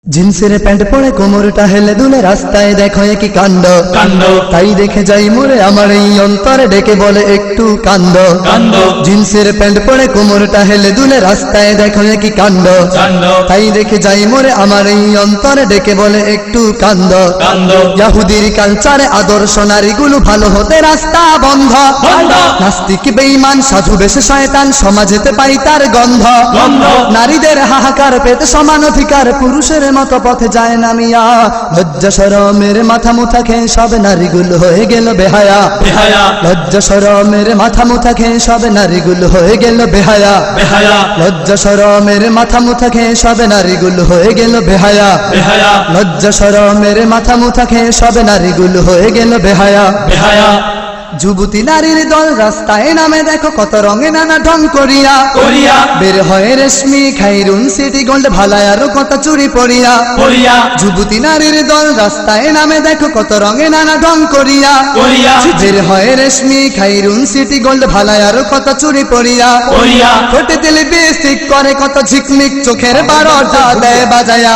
জিন্সের প্যান্ট পরে কোমরটা হেলে দুলে রাস্তায় দেখো কি কাণ্ড কাণ্ড তাই দেখে যাই মোরে আমার এই অন্তরে ডেকে বলে একটু কান্দ কাণ্ড জিন্সের প্যান্ট পরে কোমরটা হেলে দুলে রাস্তায় দেখো কি কাণ্ড কাণ্ড তাই দেখে যাই মোরে আমার এই অন্তরে ডেকে বলে একটু কান্দ কাণ্ড ইয়াহুদির কালচারে আদর্শ নারীগুলো ভালো হতে রাস্তা বন্ধ বন্ধ। নাস্তিক বেঈমান সাধু বেশে শয়তান সমাজেতে পাই তার গন্ধ গন্ধ। নারীদের হাহাকার পেতে সমান অধিকার পুরুষের মতো পথে যায় না মিয়া লজ্জা শরমের মাথা মুথা খেয়ে সব নারীগুলো হয়ে গেল বেহায়া বেহায়া লজ্জা শরমের মাথা মুথা খেয়ে সব নারীগুলো হয়ে গেল বেহায়া বেহায়া লজ্জা শরমের মাথা মুথা খেয়ে সব নারীগুলো হয়ে গেল বেহায়া বেহায়া লজ্জা শরমের মাথা মুথা খেয়ে সব নারীগুলো হয়ে গেল বেহায়া বেহায়া যুবতী নারীর দল রাস্তায় নামে দেখো কত রঙে নানা ঢং করিয়া করিয়া বের হয় রেশমি খাইরুন সিটি গোল্ড ভালায় আরো কত চুরি পরিয়া করিয়া যুবতী নারীর দল রাস্তায় নামে দেখো কত রঙে নানা ঢং করিয়া করিয়া বের হয় রেশমি খাইরুন সিটি গোল্ড ভালায় আরো কত চুরি পরিয়া করিয়া ঠোঁটে দিলে বেসিক করে কত ঝিকমিক চোখের বারোটা দেয় বাজায়া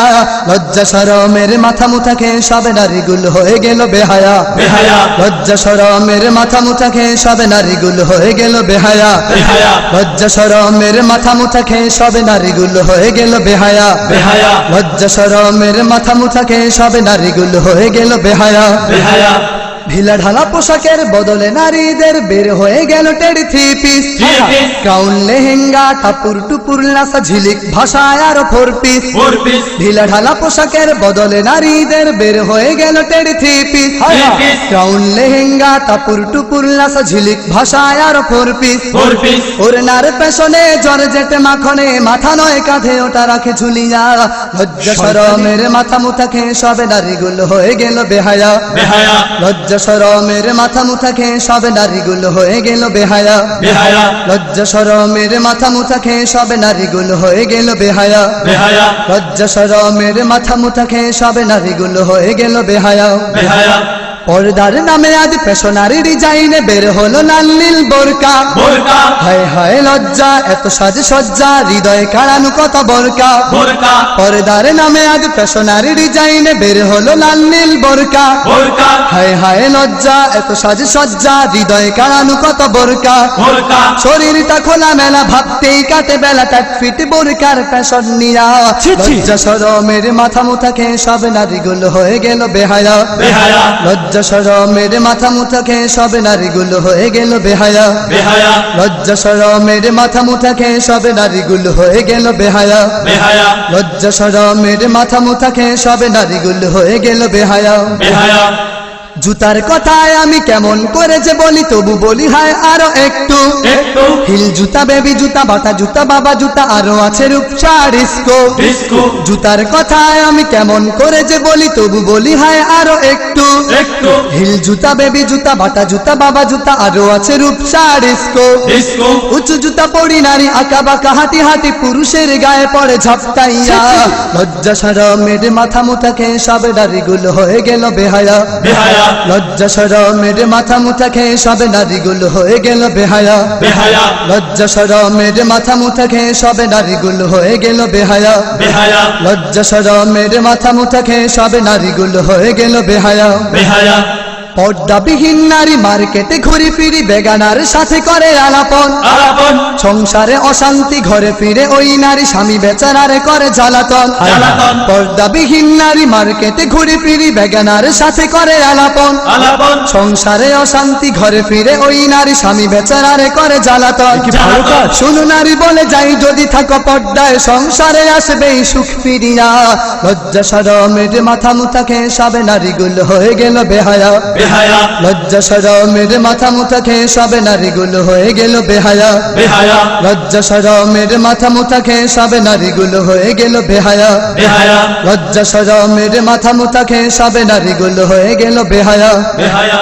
লজ্জা শরমের মাথা মুথা খেয়ে সব নারীগুলো হয়ে গেল বেহায়া বেহায়া লজ্জা শরমের মাথা মুথা খেয়ে সব নারীগুলো হয়ে গেল বেহায়া বেহায়া লজ্জা শরমের মাথা মুথা খেয়ে সব নারীগুলো হয়ে গেল বেহায়া বেহায়া লজ্জা শরমের মাথা মুথা খেয়ে সব নারীগুলো হয়ে গেল বেহায়া বেহায়া ঢিলা ঢালা পোশাকের বদলে নারীদের বের হয়ে গেল teddy three piece Three piece। Gown lehenga টাপুর টুপুর লাসা ঝিলিক ভাষায় আরো ফোর পিস ফোর পিস ঢিলা ঢালা পোশাকের বদলে নারীদের বের হয়ে গেল teddy three piece Three piece। Gown lehenga টাপুর টুপুর লাসা ঝিলিক ভাষায় আরো ফোর পিস ফোর পিস ওরনার পেছনে জর্জেট মাখনে মাথা নয় কাঁধে ওটা রাখে ঝুলিয়া লজ্জা শরমের মাথা মুথা খেয়ে সব নারীগুলো হয়ে গেল বেহায়া বেহায়া লজ্জা শরমের মাথা মুথা খেয়ে সব নারীগুলো হয়ে গেল বেহায়া বেহায়া লজ্জা শরমের মাথা মুথা খেয়ে সব নারীগুলো হয়ে গেল বেহায়া বেহায়া লজ্জা শরমের মাথা মুথা খেয়ে সব নারীগুলো হয়ে গেল বেহায়া বেহায়া পর্দার নামে আজ পেশনারি ডিজাইনে বের হলো লাল নীল বোরকা বোরকা হায় হায় লজ্জা এত সাজ সজ্জা হৃদয় কাড়ানো কত বোরকা বোরকা পর্দার নামে আজ পেশনারি ডিজাইনে বের হলো লাল নীল বোরকা বোরকা হায় হায় লজ্জা এত সাজ সজ্জা হৃদয় কাড়ানো কত বোরকা বোরকা শরীরটা খোলা মেলা ভাবতেই কাটে বেলা টাট ফিট বোরকার পেশন নিয়া ছি, ছি। লজ্জা শরমের মাথা মুথা খেয়ে সব নারীগুলো হয়ে গেল বেহায়া বেহায়া লজ্জা শরমের মাথা মুথা খেয়ে সব নারীগুলো হয়ে গেল বেহায়া বেহায়া লজ্জা শরমের মাথা মুথা খেয়ে সব নারীগুলো হয়ে গেল বেহায়া বেহায়া লজ্জা শরমের মাথা মুথা খেয়ে সব নারীগুলো হয়ে গেল বেহায়া বেহায়া জুতার কথায় আমি কেমন করে যে বলি তবু বলি হায় আরো একটু একটু হিল জুতা বেবি জুতা বাটা জুতা বাবা জুতা আরো আছে রূপসা ডিস্কো ডিস্কো জুতার কথায় আমি কেমন করে যে বলি তবু বলি হায় আরো একটু একটু হিল জুতা বেবি জুতা বাটা জুতা বাবা জুতা আরো আছে রূপসা ডিস্কো ডিস্কো উঁচু জুতা পরি নারী আঁকা বাঁকা হাঁটি হাঁটি পুরুষের গায়ে পড়ে ঝাপটাইয়া লজ্জা শরমের মাথা মুথা খেয়ে সব নারীগুলো হয়ে গেল বেহায়া বেহায়া লজ্জা শরমের মাথা মুথা খেয়ে সব নারীগুলো হয়ে গেল বেহায়া বেহায়া লজ্জা শরমের মাথা মুথা খেয়ে সব নারীগুলো হয়ে গেল বেহায়া বেহায়া লজ্জা শরমের মাথা মুথা খেয়ে সব নারীগুলো হয়ে গেল বেহায়া বেহায়া পর্দাবিহীন নারী মার্কেটে ঘুরি ফিরি বেগানার সাথে করে আলাপন আলাপন সংসারে অশান্তি ঘরে ফিরে ওই নারী স্বামী বেচারারে করে জ্বালাতন জ্বালাতন। পর্দাবিহীন নারী মার্কেটে ঘুরি ফিরি বেগানার সাথে করে আলাপন আলাপন সংসারে অশান্তি ঘরে ফিরে ওই নারী স্বামী বেচারারে করে জ্বালাতন কি ভালো কাজ। শুনো নারী বলে যাই যদি থাকো পর্দায় সংসারে আসবে এই সুখ ফিরিয়া লজ্জা শরমের মাথা মুথা খেয়ে সব নারীগুলো হয়ে গেল বেহায়া বেহায়া লজ্জা শরমের মাথা মুথা খেয়ে সব নারীগুলো হয়ে গেল বেহায়া বেহায়া লজ্জা শরমের মাথা মুথা খেয়ে সব নারীগুলো হয়ে গেল বেহায়া বেহায়া লজ্জা শরমের মাথা মুথা খেয়ে সব নারীগুলো হয়ে গেল বেহায়া বেহায়া